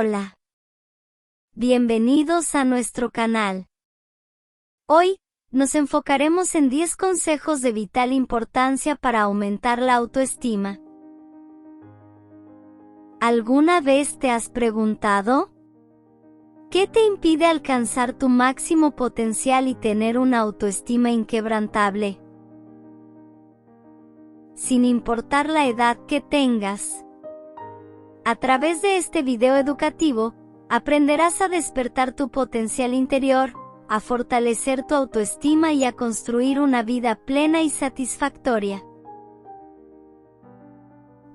Hola. Bienvenidos a nuestro canal. Hoy, nos enfocaremos en 10 consejos de vital importancia para aumentar la autoestima. ¿Alguna vez te has preguntado? ¿Qué te impide alcanzar tu máximo potencial y tener una autoestima inquebrantable? Sin importar la edad que tengas. A través de este video educativo, aprenderás a despertar tu potencial interior, a fortalecer tu autoestima y a construir una vida plena y satisfactoria.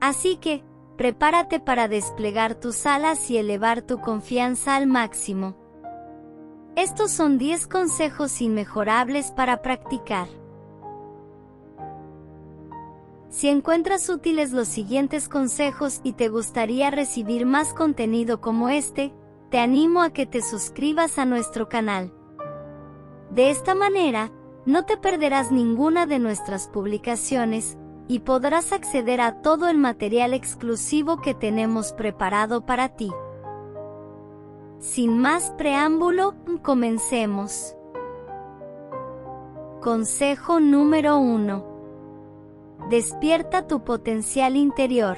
Así que, prepárate para desplegar tus alas y elevar tu confianza al máximo. Estos son 10 consejos inmejorables para practicar. Si encuentras útiles los siguientes consejos y te gustaría recibir más contenido como este, te animo a que te suscribas a nuestro canal. De esta manera, no te perderás ninguna de nuestras publicaciones, y podrás acceder a todo el material exclusivo que tenemos preparado para ti. Sin más preámbulo, comencemos. Consejo número 1. Despierta tu potencial interior.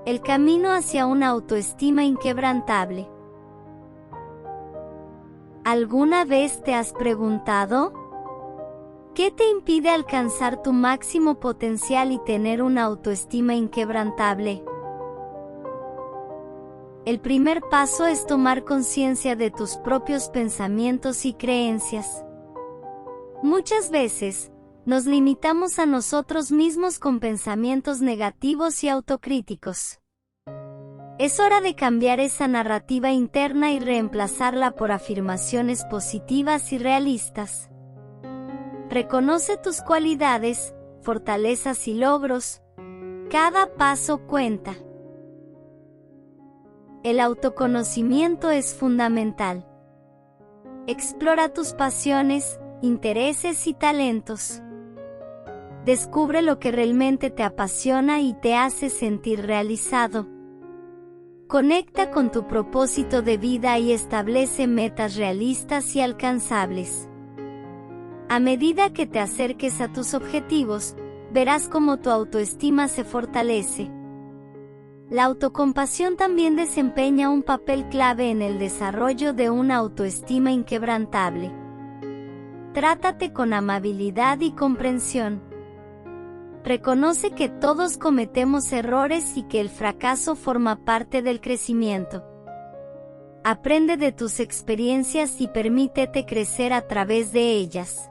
El camino hacia una autoestima inquebrantable. ¿Alguna vez te has preguntado? ¿Qué te impide alcanzar tu máximo potencial y tener una autoestima inquebrantable? El primer paso es tomar conciencia de tus propios pensamientos y creencias. Muchas veces, nos limitamos a nosotros mismos con pensamientos negativos y autocríticos. Es hora de cambiar esa narrativa interna y reemplazarla por afirmaciones positivas y realistas. Reconoce tus cualidades, fortalezas y logros. Cada paso cuenta. El autoconocimiento es fundamental. Explora tus pasiones, intereses y talentos. Descubre lo que realmente te apasiona y te hace sentir realizado. Conecta con tu propósito de vida y establece metas realistas y alcanzables. A medida que te acerques a tus objetivos, verás cómo tu autoestima se fortalece. La autocompasión también desempeña un papel clave en el desarrollo de una autoestima inquebrantable. Trátate con amabilidad y comprensión. Reconoce que todos cometemos errores y que el fracaso forma parte del crecimiento. Aprende de tus experiencias y permítete crecer a través de ellas.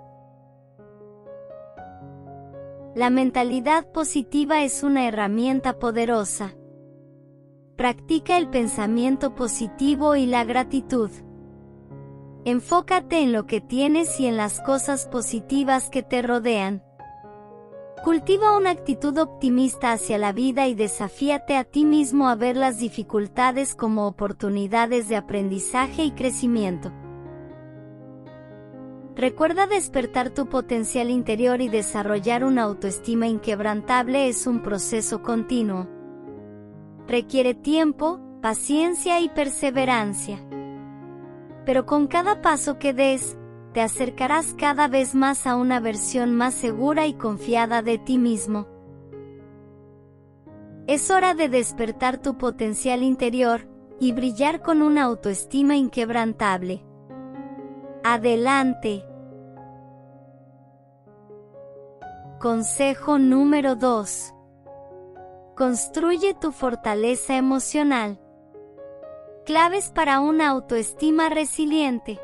La mentalidad positiva es una herramienta poderosa. Practica el pensamiento positivo y la gratitud. Enfócate en lo que tienes y en las cosas positivas que te rodean. Cultiva una actitud optimista hacia la vida y desafíate a ti mismo a ver las dificultades como oportunidades de aprendizaje y crecimiento. Recuerda, despertar tu potencial interior y desarrollar una autoestima inquebrantable es un proceso continuo. Requiere tiempo, paciencia y perseverancia. Pero con cada paso que des, te acercarás cada vez más a una versión más segura y confiada de ti mismo. Es hora de despertar tu potencial interior y brillar con una autoestima inquebrantable. ¡Adelante! Consejo número 2. Construye tu fortaleza emocional. Claves para una autoestima resiliente.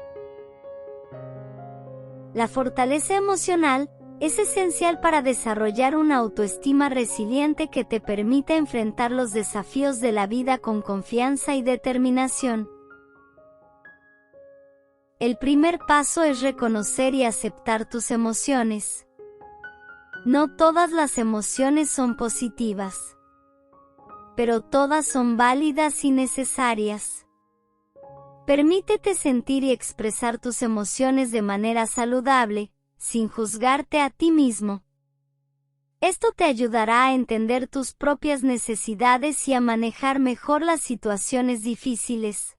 La fortaleza emocional es esencial para desarrollar una autoestima resiliente que te permita enfrentar los desafíos de la vida con confianza y determinación. El primer paso es reconocer y aceptar tus emociones. No todas las emociones son positivas, pero todas son válidas y necesarias. Permítete sentir y expresar tus emociones de manera saludable, sin juzgarte a ti mismo. Esto te ayudará a entender tus propias necesidades y a manejar mejor las situaciones difíciles.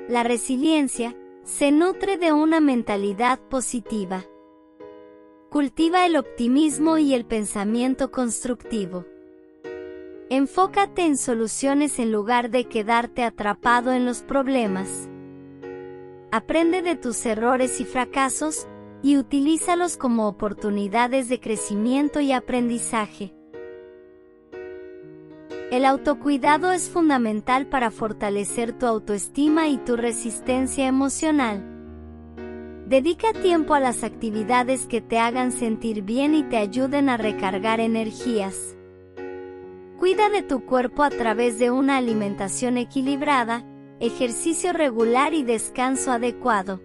La resiliencia se nutre de una mentalidad positiva. Cultiva el optimismo y el pensamiento constructivo. Enfócate en soluciones en lugar de quedarte atrapado en los problemas. Aprende de tus errores y fracasos, y utilízalos como oportunidades de crecimiento y aprendizaje. El autocuidado es fundamental para fortalecer tu autoestima y tu resistencia emocional. Dedica tiempo a las actividades que te hagan sentir bien y te ayuden a recargar energías. Cuida de tu cuerpo a través de una alimentación equilibrada, ejercicio regular y descanso adecuado.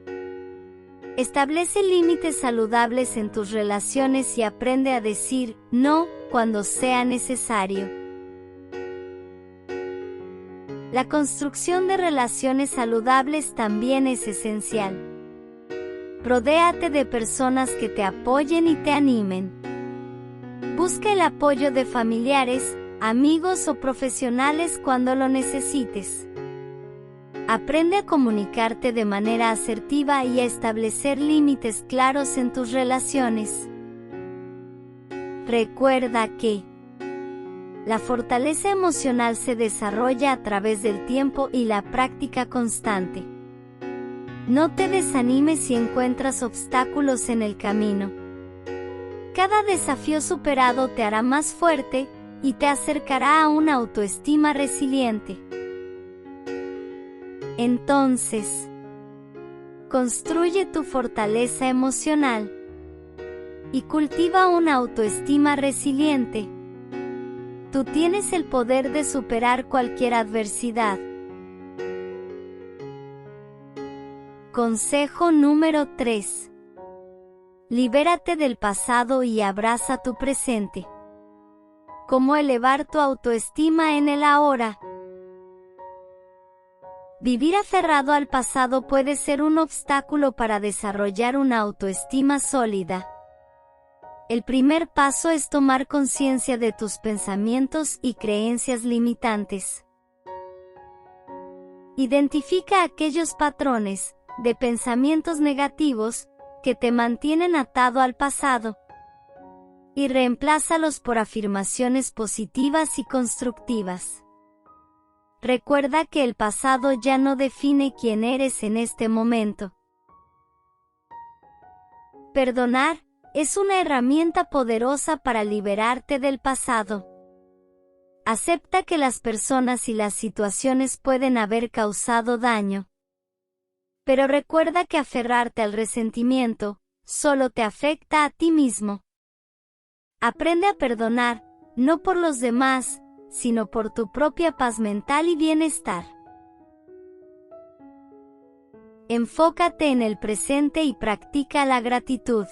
Establece límites saludables en tus relaciones y aprende a decir no cuando sea necesario. La construcción de relaciones saludables también es esencial. Rodéate de personas que te apoyen y te animen. Busca el apoyo de familiares, amigos o profesionales cuando lo necesites. Aprende a comunicarte de manera asertiva y a establecer límites claros en tus relaciones. Recuerda que la fortaleza emocional se desarrolla a través del tiempo y la práctica constante. No te desanimes si encuentras obstáculos en el camino. Cada desafío superado te hará más fuerte y te acercará a una autoestima resiliente. Entonces, construye tu fortaleza emocional y cultiva una autoestima resiliente. Tú tienes el poder de superar cualquier adversidad. Consejo número 3. Libérate del pasado y abraza tu presente. ¿Cómo elevar tu autoestima en el ahora? Vivir aferrado al pasado puede ser un obstáculo para desarrollar una autoestima sólida. El primer paso es tomar conciencia de tus pensamientos y creencias limitantes. Identifica aquellos patrones de pensamientos negativos que te mantienen atado al pasado y reemplázalos por afirmaciones positivas y constructivas. Recuerda que el pasado ya no define quién eres en este momento. Perdonar es una herramienta poderosa para liberarte del pasado. Acepta que las personas y las situaciones pueden haber causado daño. Pero recuerda que aferrarte al resentimiento solo te afecta a ti mismo. Aprende a perdonar, no por los demás, sino por tu propia paz mental y bienestar. Enfócate en el presente y practica la gratitud.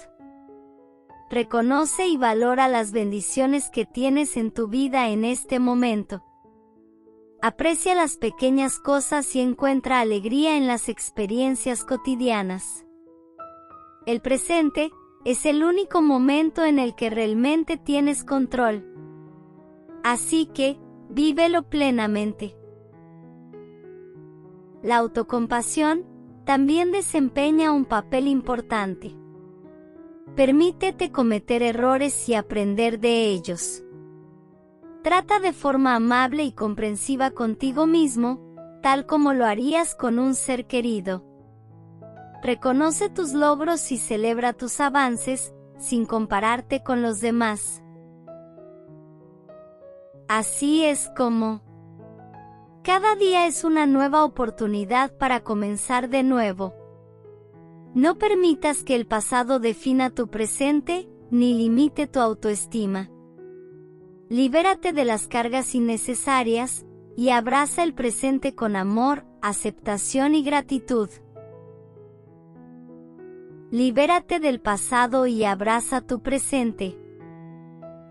Reconoce y valora las bendiciones que tienes en tu vida en este momento. Aprecia las pequeñas cosas y encuentra alegría en las experiencias cotidianas. El presente es el único momento en el que realmente tienes control. Así que, vívelo plenamente. La autocompasión también desempeña un papel importante. Permítete cometer errores y aprender de ellos. Trata de forma amable y comprensiva contigo mismo, tal como lo harías con un ser querido. Reconoce tus logros y celebra tus avances, sin compararte con los demás. Así es como cada día es una nueva oportunidad para comenzar de nuevo. No permitas que el pasado defina tu presente, ni limite tu autoestima. Libérate de las cargas innecesarias, y abraza el presente con amor, aceptación y gratitud. Libérate del pasado y abraza tu presente.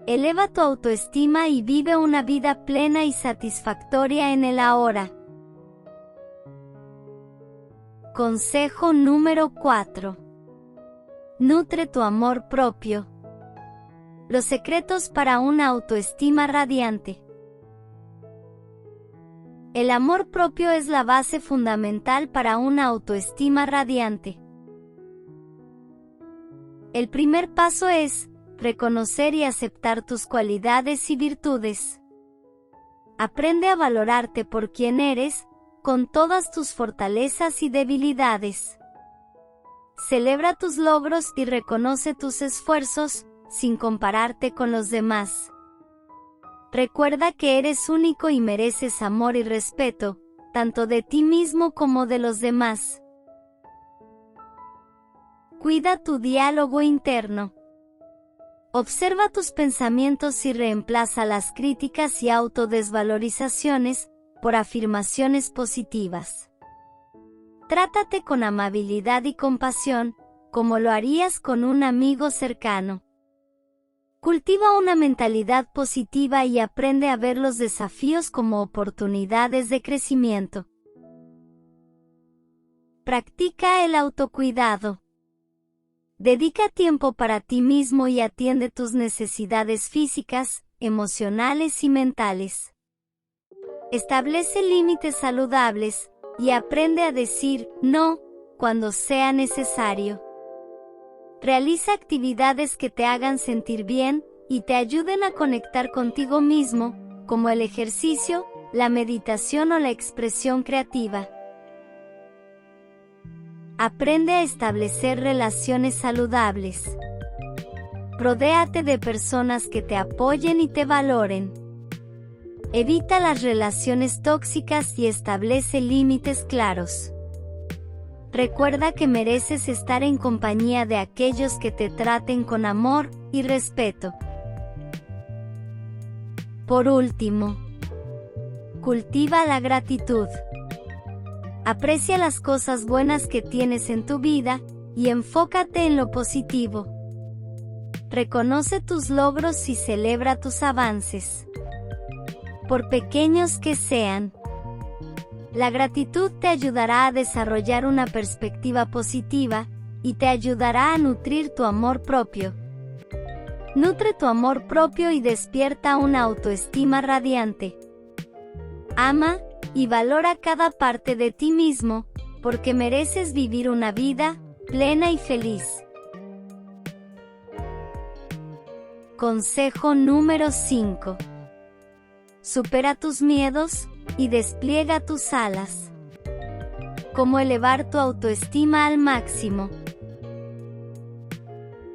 Eleva tu autoestima y vive una vida plena y satisfactoria en el ahora. Consejo número 4. Nutre tu amor propio. Los secretos para una autoestima radiante. El amor propio es la base fundamental para una autoestima radiante. El primer paso es reconocer y aceptar tus cualidades y virtudes. Aprende a valorarte por quien eres, con todas tus fortalezas y debilidades. Celebra tus logros y reconoce tus esfuerzos, sin compararte con los demás. Recuerda que eres único y mereces amor y respeto, tanto de ti mismo como de los demás. Cuida tu diálogo interno. Observa tus pensamientos y reemplaza las críticas y autodesvalorizaciones por afirmaciones positivas. Trátate con amabilidad y compasión, como lo harías con un amigo cercano. Cultiva una mentalidad positiva y aprende a ver los desafíos como oportunidades de crecimiento. Practica el autocuidado. Dedica tiempo para ti mismo y atiende tus necesidades físicas, emocionales y mentales. Establece límites saludables y aprende a decir no cuando sea necesario. Realiza actividades que te hagan sentir bien y te ayuden a conectar contigo mismo, como el ejercicio, la meditación o la expresión creativa. Aprende a establecer relaciones saludables. Rodéate de personas que te apoyen y te valoren. Evita las relaciones tóxicas y establece límites claros. Recuerda que mereces estar en compañía de aquellos que te traten con amor y respeto. Por último, cultiva la gratitud. Aprecia las cosas buenas que tienes en tu vida y enfócate en lo positivo. Reconoce tus logros y celebra tus avances, por pequeños que sean. La gratitud te ayudará a desarrollar una perspectiva positiva y te ayudará a nutrir tu amor propio. Nutre tu amor propio y despierta una autoestima radiante. Ama y valora cada parte de ti mismo, porque mereces vivir una vida plena y feliz. Consejo número 5. Supera tus miedos y despliega tus alas. ¿Cómo elevar tu autoestima al máximo?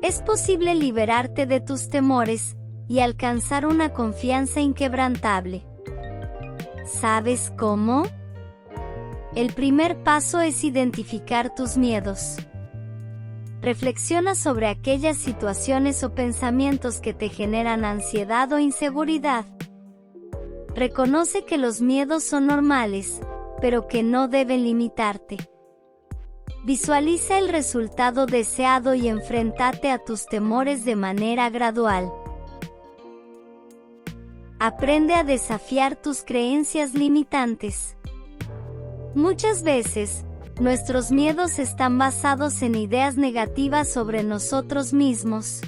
Es posible liberarte de tus temores y alcanzar una confianza inquebrantable. ¿Sabes cómo? El primer paso es identificar tus miedos. Reflexiona sobre aquellas situaciones o pensamientos que te generan ansiedad o inseguridad. Reconoce que los miedos son normales, pero que no deben limitarte. Visualiza el resultado deseado y enfréntate a tus temores de manera gradual. Aprende a desafiar tus creencias limitantes. Muchas veces, nuestros miedos están basados en ideas negativas sobre nosotros mismos.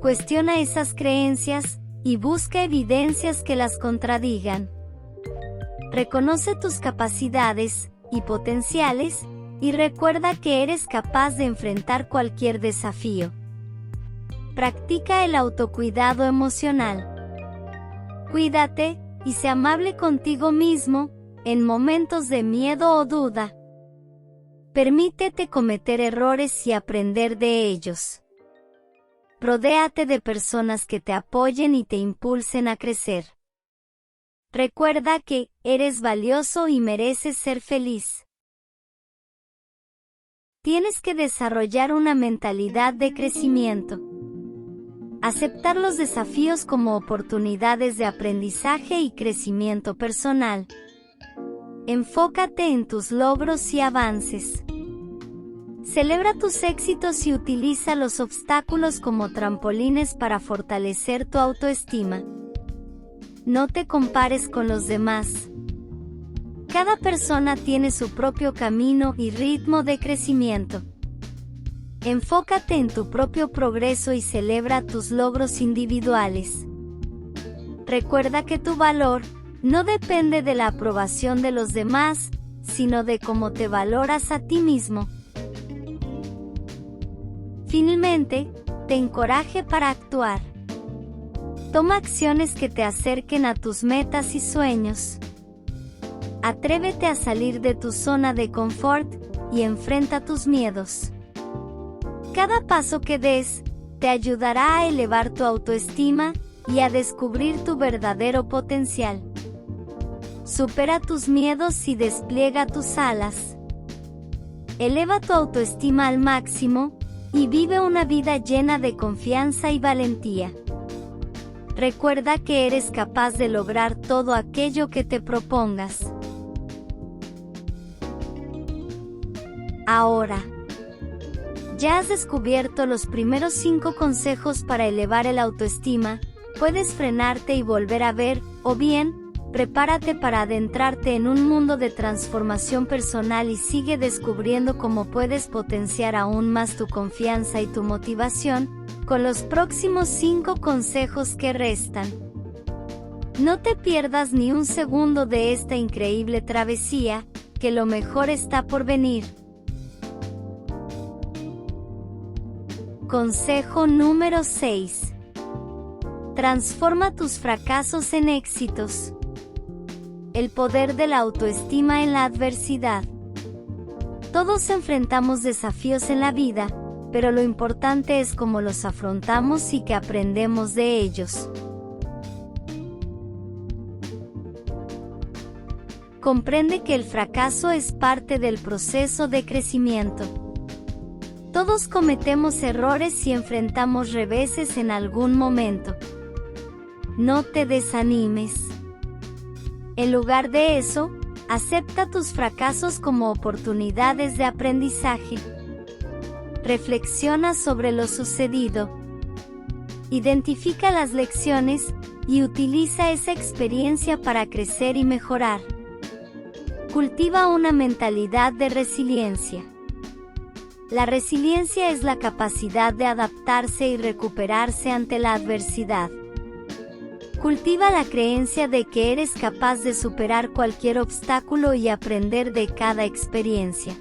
Cuestiona esas creencias y busca evidencias que las contradigan. Reconoce tus capacidades y potenciales y recuerda que eres capaz de enfrentar cualquier desafío. Practica el autocuidado emocional. Cuídate y sé amable contigo mismo en momentos de miedo o duda. Permítete cometer errores y aprender de ellos. Rodéate de personas que te apoyen y te impulsen a crecer. Recuerda que eres valioso y mereces ser feliz. Tienes que desarrollar una mentalidad de crecimiento. Aceptar los desafíos como oportunidades de aprendizaje y crecimiento personal. Enfócate en tus logros y avances. Celebra tus éxitos y utiliza los obstáculos como trampolines para fortalecer tu autoestima. No te compares con los demás. Cada persona tiene su propio camino y ritmo de crecimiento. Enfócate en tu propio progreso y celebra tus logros individuales. Recuerda que tu valor no depende de la aprobación de los demás, sino de cómo te valoras a ti mismo. Finalmente, te encoraje para actuar. Toma acciones que te acerquen a tus metas y sueños. Atrévete a salir de tu zona de confort y enfrenta tus miedos. Cada paso que des te ayudará a elevar tu autoestima y a descubrir tu verdadero potencial. Supera tus miedos y despliega tus alas. Eleva tu autoestima al máximo y vive una vida llena de confianza y valentía. Recuerda que eres capaz de lograr todo aquello que te propongas. Ahora, ya has descubierto los primeros 5 consejos para elevar el autoestima. Puedes frenarte y volver a ver, o bien, prepárate para adentrarte en un mundo de transformación personal y sigue descubriendo cómo puedes potenciar aún más tu confianza y tu motivación, con los próximos 5 consejos que restan. No te pierdas ni un segundo de esta increíble travesía, que lo mejor está por venir. Consejo número 6. Transforma tus fracasos en éxitos. El poder de la autoestima en la adversidad. Todos enfrentamos desafíos en la vida, pero lo importante es cómo los afrontamos y que aprendemos de ellos. Comprende que el fracaso es parte del proceso de crecimiento. Todos cometemos errores y enfrentamos reveses en algún momento. No te desanimes. En lugar de eso, acepta tus fracasos como oportunidades de aprendizaje. Reflexiona sobre lo sucedido. Identifica las lecciones y utiliza esa experiencia para crecer y mejorar. Cultiva una mentalidad de resiliencia. La resiliencia es la capacidad de adaptarse y recuperarse ante la adversidad. Cultiva la creencia de que eres capaz de superar cualquier obstáculo y aprender de cada experiencia.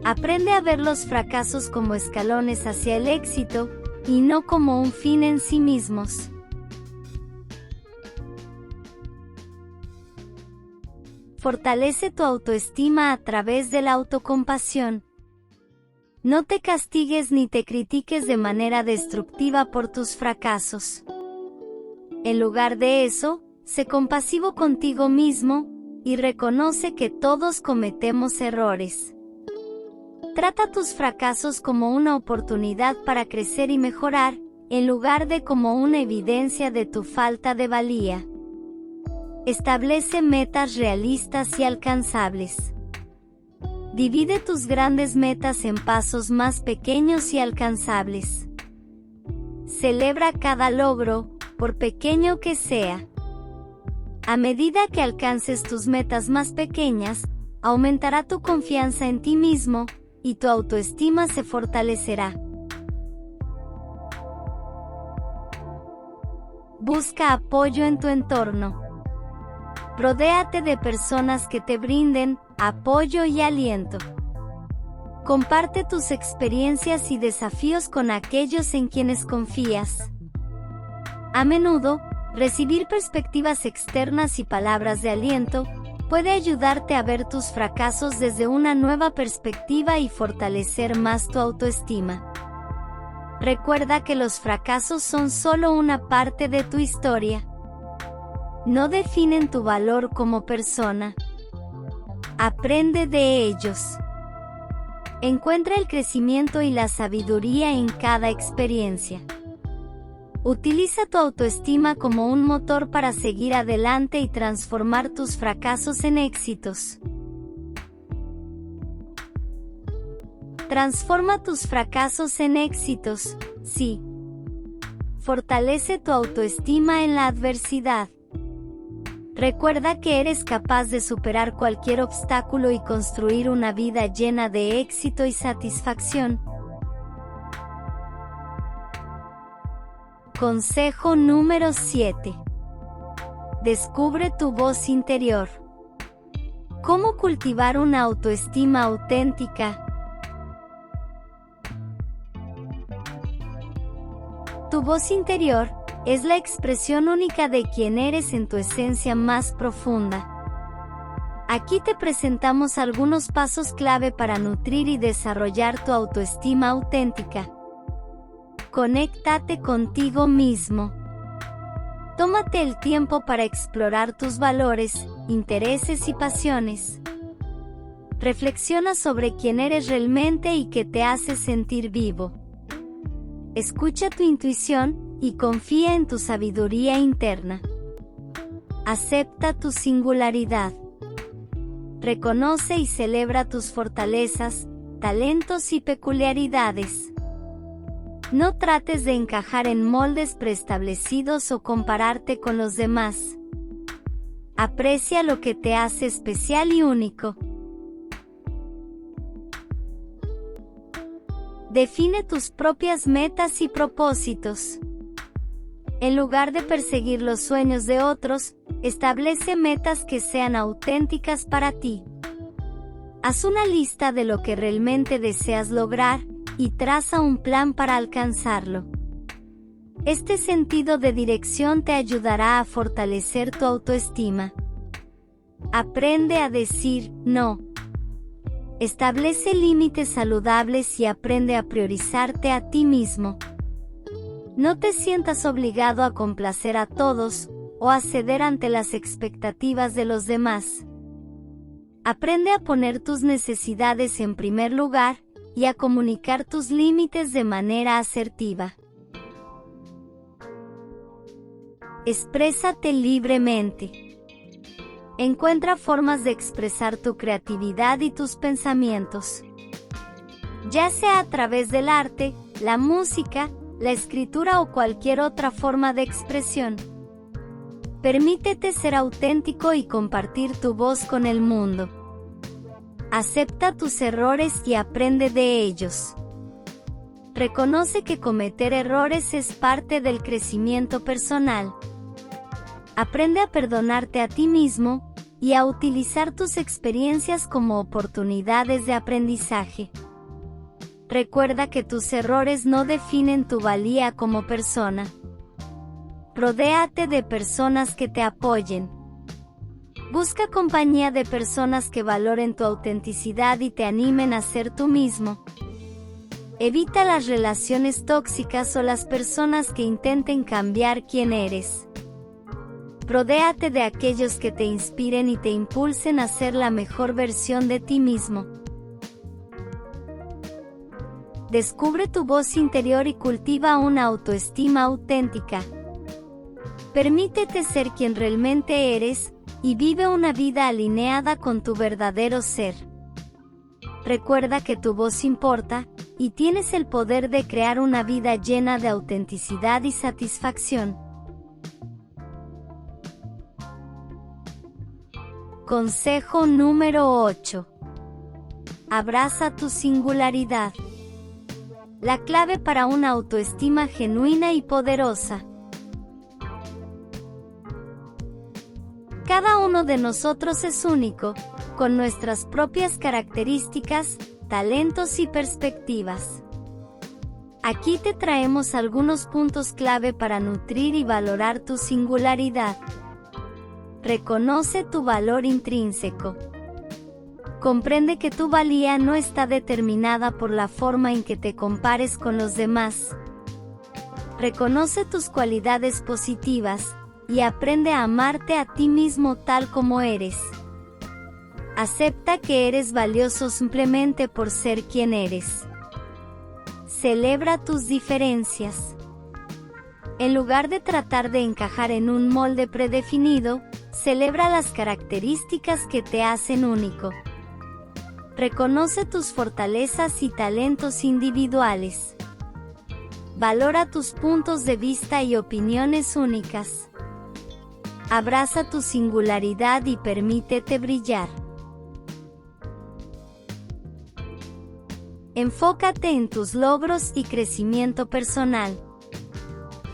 Aprende a ver los fracasos como escalones hacia el éxito, y no como un fin en sí mismos. Fortalece tu autoestima a través de la autocompasión. No te castigues ni te critiques de manera destructiva por tus fracasos. En lugar de eso, sé compasivo contigo mismo, y reconoce que todos cometemos errores. Trata tus fracasos como una oportunidad para crecer y mejorar, en lugar de como una evidencia de tu falta de valía. Establece metas realistas y alcanzables. Divide tus grandes metas en pasos más pequeños y alcanzables. Celebra cada logro, por pequeño que sea. A medida que alcances tus metas más pequeñas, aumentará tu confianza en ti mismo, y tu autoestima se fortalecerá. Busca apoyo en tu entorno. Rodéate de personas que te brinden apoyo y aliento. Comparte tus experiencias y desafíos con aquellos en quienes confías. A menudo, recibir perspectivas externas y palabras de aliento puede ayudarte a ver tus fracasos desde una nueva perspectiva y fortalecer más tu autoestima. Recuerda que los fracasos son solo una parte de tu historia. No definen tu valor como persona. Aprende de ellos. Encuentra el crecimiento y la sabiduría en cada experiencia. Utiliza tu autoestima como un motor para seguir adelante y transformar tus fracasos en éxitos. Transforma tus fracasos en éxitos, sí. Fortalece tu autoestima en la adversidad. Recuerda que eres capaz de superar cualquier obstáculo y construir una vida llena de éxito y satisfacción. Consejo número 7. Descubre tu voz interior. ¿Cómo cultivar una autoestima auténtica? Tu voz interior es la expresión única de quién eres en tu esencia más profunda. Aquí te presentamos algunos pasos clave para nutrir y desarrollar tu autoestima auténtica. Conéctate contigo mismo. Tómate el tiempo para explorar tus valores, intereses y pasiones. Reflexiona sobre quién eres realmente y qué te hace sentir vivo. Escucha tu intuición y confía en tu sabiduría interna. Acepta tu singularidad. Reconoce y celebra tus fortalezas, talentos y peculiaridades. No trates de encajar en moldes preestablecidos o compararte con los demás. Aprecia lo que te hace especial y único. Define tus propias metas y propósitos. En lugar de perseguir los sueños de otros, establece metas que sean auténticas para ti. Haz una lista de lo que realmente deseas lograr y traza un plan para alcanzarlo. Este sentido de dirección te ayudará a fortalecer tu autoestima. Aprende a decir no. Establece límites saludables y aprende a priorizarte a ti mismo. No te sientas obligado a complacer a todos o a ceder ante las expectativas de los demás. Aprende a poner tus necesidades en primer lugar y a comunicar tus límites de manera asertiva. Exprésate libremente. Encuentra formas de expresar tu creatividad y tus pensamientos. Ya sea a través del arte, la música, la escritura o cualquier otra forma de expresión. Permítete ser auténtico y compartir tu voz con el mundo. Acepta tus errores y aprende de ellos. Reconoce que cometer errores es parte del crecimiento personal. Aprende a perdonarte a ti mismo y a utilizar tus experiencias como oportunidades de aprendizaje. Recuerda que tus errores no definen tu valía como persona. Rodéate de personas que te apoyen. Busca compañía de personas que valoren tu autenticidad y te animen a ser tú mismo. Evita las relaciones tóxicas o las personas que intenten cambiar quién eres. Rodéate de aquellos que te inspiren y te impulsen a ser la mejor versión de ti mismo. Descubre tu voz interior y cultiva una autoestima auténtica. Permítete ser quien realmente eres, y vive una vida alineada con tu verdadero ser. Recuerda que tu voz importa, y tienes el poder de crear una vida llena de autenticidad y satisfacción. Consejo número 8. Abraza tu singularidad. La clave para una autoestima genuina y poderosa. Cada uno de nosotros es único, con nuestras propias características, talentos y perspectivas. Aquí te traemos algunos puntos clave para nutrir y valorar tu singularidad. Reconoce tu valor intrínseco. Comprende que tu valía no está determinada por la forma en que te compares con los demás. Reconoce tus cualidades positivas, y aprende a amarte a ti mismo tal como eres. Acepta que eres valioso simplemente por ser quien eres. Celebra tus diferencias. En lugar de tratar de encajar en un molde predefinido, celebra las características que te hacen único. Reconoce tus fortalezas y talentos individuales. Valora tus puntos de vista y opiniones únicas. Abraza tu singularidad y permítete brillar. Enfócate en tus logros y crecimiento personal.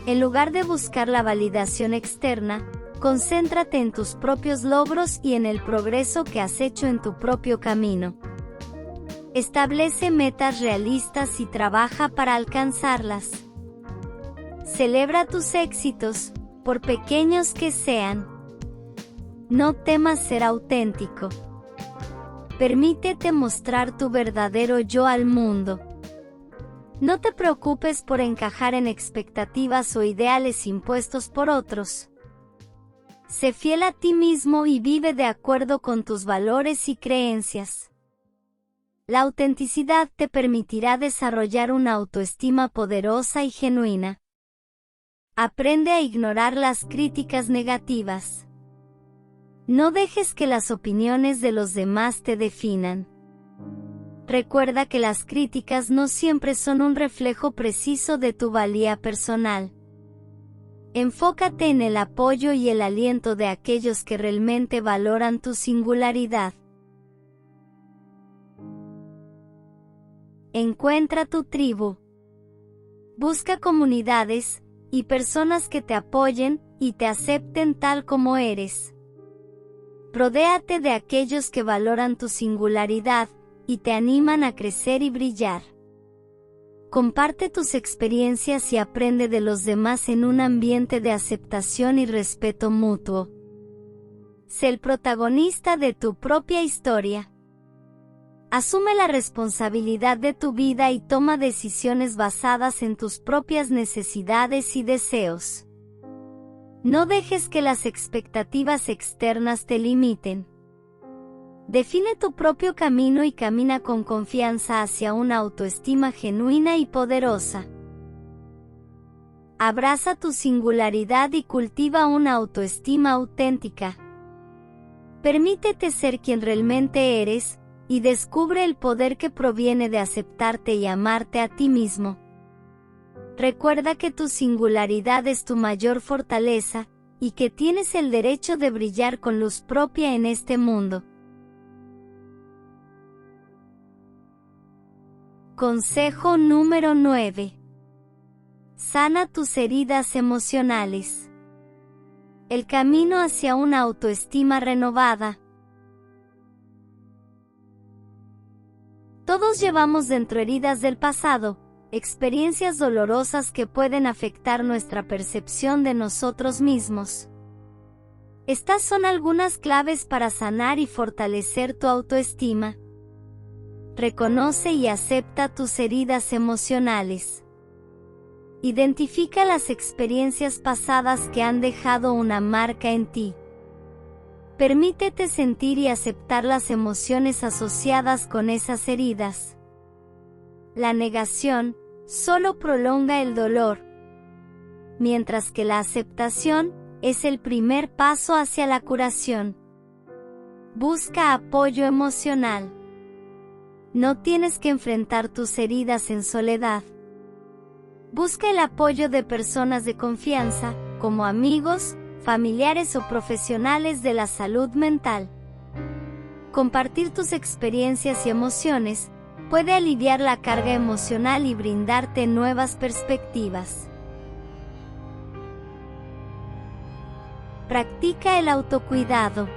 En lugar de buscar la validación externa, concéntrate en tus propios logros y en el progreso que has hecho en tu propio camino. Establece metas realistas y trabaja para alcanzarlas. Celebra tus éxitos, por pequeños que sean. No temas ser auténtico. Permítete mostrar tu verdadero yo al mundo. No te preocupes por encajar en expectativas o ideales impuestos por otros. Sé fiel a ti mismo y vive de acuerdo con tus valores y creencias. La autenticidad te permitirá desarrollar una autoestima poderosa y genuina. Aprende a ignorar las críticas negativas. No dejes que las opiniones de los demás te definan. Recuerda que las críticas no siempre son un reflejo preciso de tu valía personal. Enfócate en el apoyo y el aliento de aquellos que realmente valoran tu singularidad. Encuentra tu tribu. Busca comunidades y personas que te apoyen y te acepten tal como eres. Rodéate de aquellos que valoran tu singularidad y te animan a crecer y brillar. Comparte tus experiencias y aprende de los demás en un ambiente de aceptación y respeto mutuo. Sé el protagonista de tu propia historia. Asume la responsabilidad de tu vida y toma decisiones basadas en tus propias necesidades y deseos. No dejes que las expectativas externas te limiten. Define tu propio camino y camina con confianza hacia una autoestima genuina y poderosa. Abraza tu singularidad y cultiva una autoestima auténtica. Permítete ser quien realmente eres, y descubre el poder que proviene de aceptarte y amarte a ti mismo. Recuerda que tu singularidad es tu mayor fortaleza, y que tienes el derecho de brillar con luz propia en este mundo. Consejo número 9. Sana tus heridas emocionales. El camino hacia una autoestima renovada. Todos llevamos dentro heridas del pasado, experiencias dolorosas que pueden afectar nuestra percepción de nosotros mismos. Estas son algunas claves para sanar y fortalecer tu autoestima. Reconoce y acepta tus heridas emocionales. Identifica las experiencias pasadas que han dejado una marca en ti. Permítete sentir y aceptar las emociones asociadas con esas heridas. La negación solo prolonga el dolor, mientras que la aceptación es el primer paso hacia la curación. Busca apoyo emocional. No tienes que enfrentar tus heridas en soledad. Busca el apoyo de personas de confianza, como amigos, familiares o profesionales de la salud mental. Compartir tus experiencias y emociones puede aliviar la carga emocional y brindarte nuevas perspectivas. Practica el autocuidado.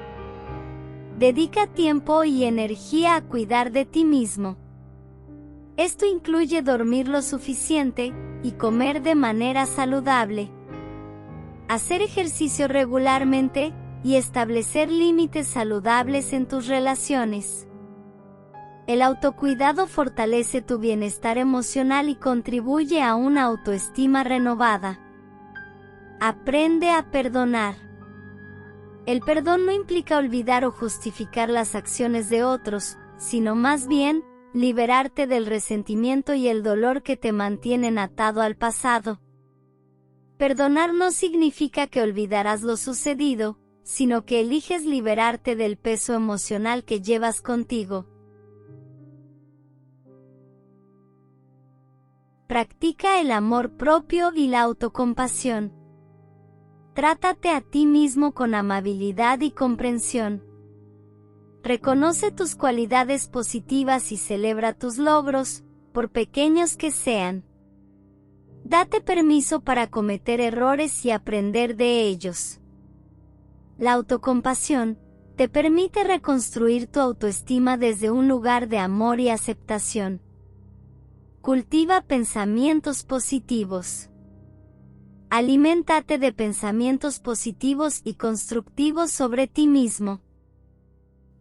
Dedica tiempo y energía a cuidar de ti mismo. Esto incluye dormir lo suficiente y comer de manera saludable. Hacer ejercicio regularmente y establecer límites saludables en tus relaciones. El autocuidado fortalece tu bienestar emocional y contribuye a una autoestima renovada. Aprende a perdonar. El perdón no implica olvidar o justificar las acciones de otros, sino más bien, liberarte del resentimiento y el dolor que te mantienen atado al pasado. Perdonar no significa que olvidarás lo sucedido, sino que eliges liberarte del peso emocional que llevas contigo. Practica el amor propio y la autocompasión. Trátate a ti mismo con amabilidad y comprensión. Reconoce tus cualidades positivas y celebra tus logros, por pequeños que sean. Date permiso para cometer errores y aprender de ellos. La autocompasión te permite reconstruir tu autoestima desde un lugar de amor y aceptación. Cultiva pensamientos positivos. Aliméntate de pensamientos positivos y constructivos sobre ti mismo.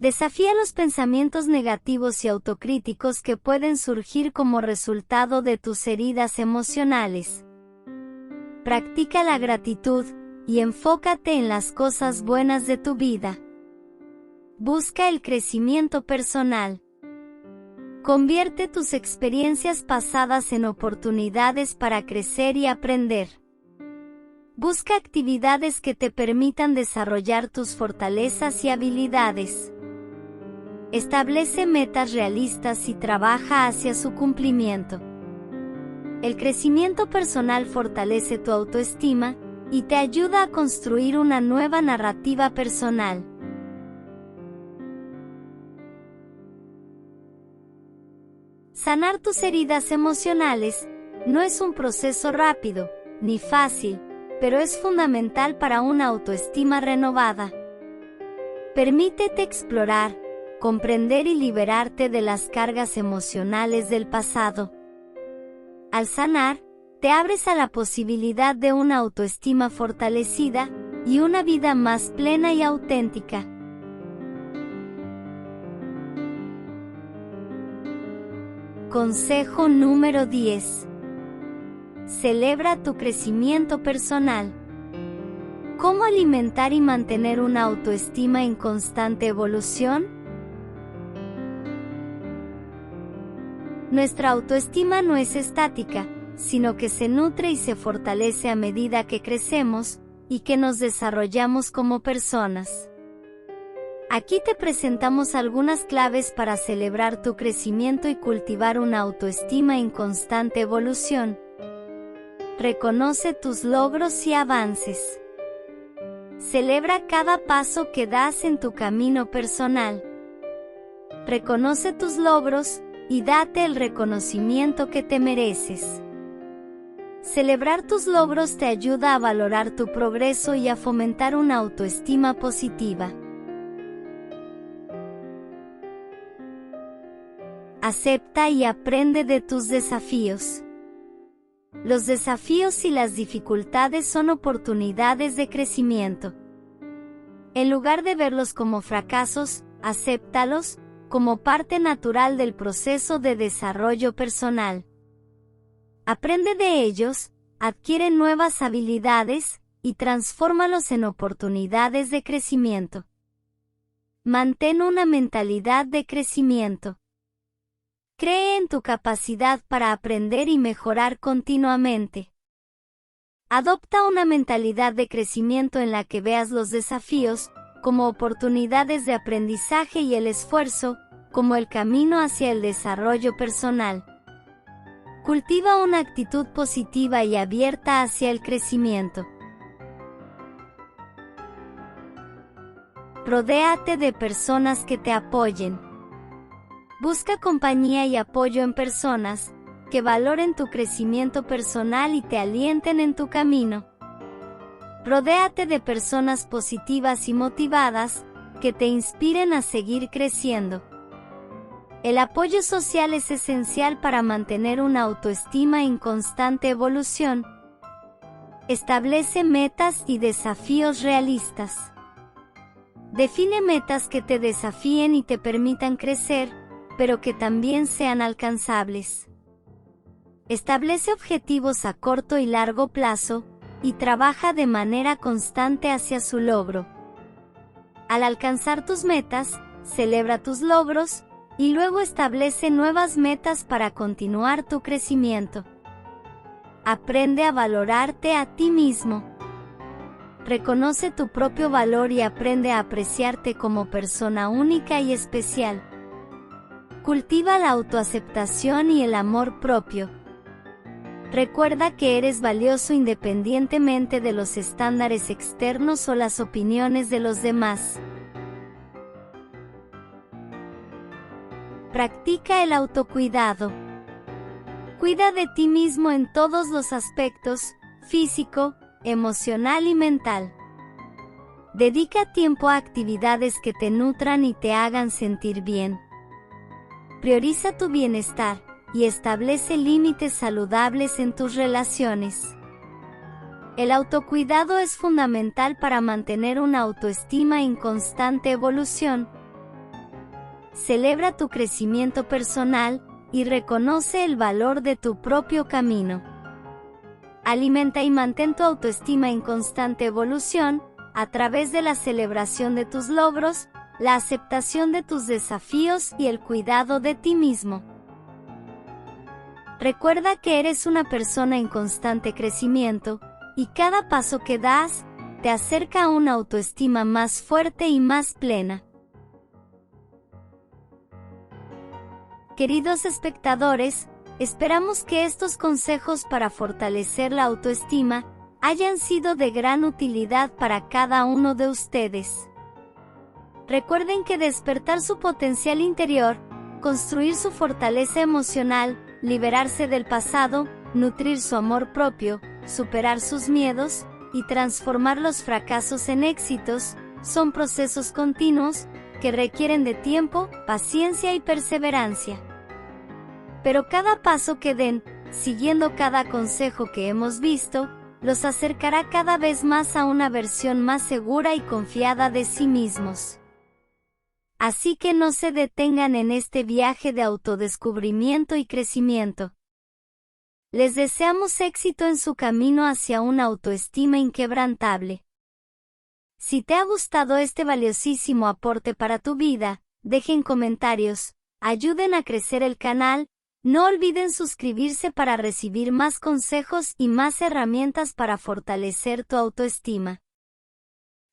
Desafía los pensamientos negativos y autocríticos que pueden surgir como resultado de tus heridas emocionales. Practica la gratitud y enfócate en las cosas buenas de tu vida. Busca el crecimiento personal. Convierte tus experiencias pasadas en oportunidades para crecer y aprender. Busca actividades que te permitan desarrollar tus fortalezas y habilidades. Establece metas realistas y trabaja hacia su cumplimiento. El crecimiento personal fortalece tu autoestima y te ayuda a construir una nueva narrativa personal. Sanar tus heridas emocionales no es un proceso rápido ni fácil, pero es fundamental para una autoestima renovada. Permítete explorar, comprender y liberarte de las cargas emocionales del pasado. Al sanar, te abres a la posibilidad de una autoestima fortalecida y una vida más plena y auténtica. Consejo número 10. Celebra tu crecimiento personal. ¿Cómo alimentar y mantener una autoestima en constante evolución? Nuestra autoestima no es estática, sino que se nutre y se fortalece a medida que crecemos y que nos desarrollamos como personas. Aquí te presentamos algunas claves para celebrar tu crecimiento y cultivar una autoestima en constante evolución. Reconoce tus logros y avances. Celebra cada paso que das en tu camino personal. Reconoce tus logros y date el reconocimiento que te mereces. Celebrar tus logros te ayuda a valorar tu progreso y a fomentar una autoestima positiva. Acepta y aprende de tus desafíos. Los desafíos y las dificultades son oportunidades de crecimiento. En lugar de verlos como fracasos, acéptalos como parte natural del proceso de desarrollo personal. Aprende de ellos, adquiere nuevas habilidades y transfórmalos en oportunidades de crecimiento. Mantén una mentalidad de crecimiento. Cree en tu capacidad para aprender y mejorar continuamente. Adopta una mentalidad de crecimiento en la que veas los desafíos como oportunidades de aprendizaje y el esfuerzo como el camino hacia el desarrollo personal. Cultiva una actitud positiva y abierta hacia el crecimiento. Rodéate de personas que te apoyen. Busca compañía y apoyo en personas que valoren tu crecimiento personal y te alienten en tu camino. Rodéate de personas positivas y motivadas que te inspiren a seguir creciendo. El apoyo social es esencial para mantener una autoestima en constante evolución. Establece metas y desafíos realistas. Define metas que te desafíen y te permitan crecer, pero que también sean alcanzables. Establece objetivos a corto y largo plazo, y trabaja de manera constante hacia su logro. Al alcanzar tus metas, celebra tus logros, y luego establece nuevas metas para continuar tu crecimiento. Aprende a valorarte a ti mismo. Reconoce tu propio valor y aprende a apreciarte como persona única y especial. Cultiva la autoaceptación y el amor propio. Recuerda que eres valioso independientemente de los estándares externos o las opiniones de los demás. Practica el autocuidado. Cuida de ti mismo en todos los aspectos, físico, emocional y mental. Dedica tiempo a actividades que te nutran y te hagan sentir bien. Prioriza tu bienestar y establece límites saludables en tus relaciones. El autocuidado es fundamental para mantener una autoestima en constante evolución. Celebra tu crecimiento personal y reconoce el valor de tu propio camino. Alimenta y mantén tu autoestima en constante evolución a través de la celebración de tus logros, la aceptación de tus desafíos y el cuidado de ti mismo. Recuerda que eres una persona en constante crecimiento, y cada paso que das te acerca a una autoestima más fuerte y más plena. Queridos espectadores, esperamos que estos consejos para fortalecer la autoestima hayan sido de gran utilidad para cada uno de ustedes. Recuerden que despertar su potencial interior, construir su fortaleza emocional, liberarse del pasado, nutrir su amor propio, superar sus miedos y transformar los fracasos en éxitos, son procesos continuos que requieren de tiempo, paciencia y perseverancia. Pero cada paso que den, siguiendo cada consejo que hemos visto, los acercará cada vez más a una versión más segura y confiada de sí mismos. Así que no se detengan en este viaje de autodescubrimiento y crecimiento. Les deseamos éxito en su camino hacia una autoestima inquebrantable. Si te ha gustado este valiosísimo aporte para tu vida, dejen comentarios, ayuden a crecer el canal, no olviden suscribirse para recibir más consejos y más herramientas para fortalecer tu autoestima.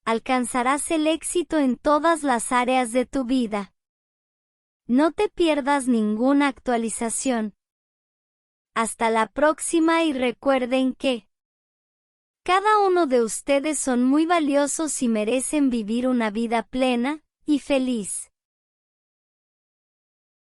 Alcanzarás el éxito en todas las áreas de tu vida. No te pierdas ninguna actualización. Hasta la próxima y recuerden que cada uno de ustedes son muy valiosos y merecen vivir una vida plena y feliz.